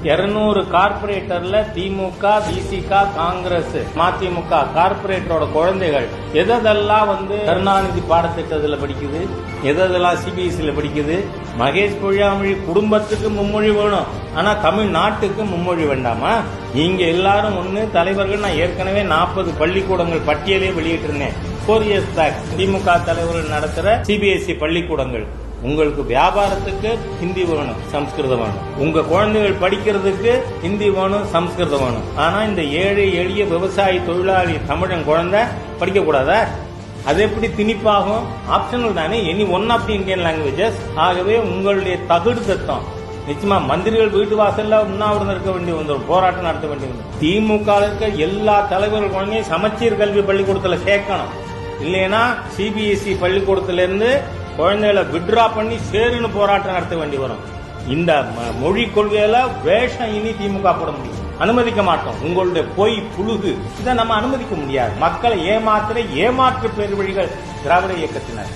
200 கார்பரேட்டர்ல திமுக, விசிக, காங்கிரஸ், மதிமுக கார்பரேட்டரோட குழந்தைகள் எதெல்லாம் கருணாநிதி பாடத்திட்டத்துல படிக்குது, எதெல்லாம் சிபிஎஸ்சில படிக்குது. மகேஷ் பொய்யாமொழி குடும்பத்துக்கு மும்மொழி வேணும், ஆனா தமிழ்நாட்டுக்கு மும்மொழி வேண்டாமா? இங்க எல்லாரும் ஒண்ணு தலைவர்கள். நான் ஏற்கனவே 40 பள்ளிக்கூடங்கள் பட்டியலே வெளியிட்டிருந்தேன் 4 years பேக். திமுக தலைவர்கள் நடத்துற சிபிஎஸ்இ பள்ளிக்கூடங்கள். உங்களுக்கு வியாபாரத்துக்கு ஹிந்தி வேணும், சம்ஸ்கிருதம் வேணும். உங்க குழந்தைகள் படிக்கிறதுக்கு ஹிந்தி வேணும், சம்ஸ்கிருதம் வேணும். ஆனா இந்த ஏழை எளிய விவசாயி தொழிலாளி தமிழன் குழந்தை படிக்க கூடாதா? அது எப்படி திணிப்பாகும்? ஆப்ஷனல் தானே, any one of the Indian languages. ஆகவே உங்களுடைய தகுடு தத்தம் நிச்சயமா மந்திரிகள் வீட்டு வாசல்ல உண்ணாவிரதம் இருக்க வேண்டி வந்துடும், போராட்டம் நடத்த வேண்டி வந்துடும். திமுக இருக்க எல்லா தலைவர்கள் குழந்தையும் சமச்சீர் கல்வி பள்ளிக்கூடத்துல சேர்க்கணும். இல்லைன்னா சிபிஎஸ்இ பள்ளிக்கூடத்துல இருந்து குழந்தைகளை விட்ரா பண்ணி சேருன்னு போராட்டம் நடத்த வேண்டி வரும். இந்த மொழி கொள்கையில வேஷம் இனி திமுக போட முடியும், அனுமதிக்க மாட்டோம். உங்களுடைய பொய் புழுகு இதை நம்ம அனுமதிக்க முடியாது. மக்களை ஏமாற்று பேர் வழிகள் திராவிட இயக்கத்தினர்.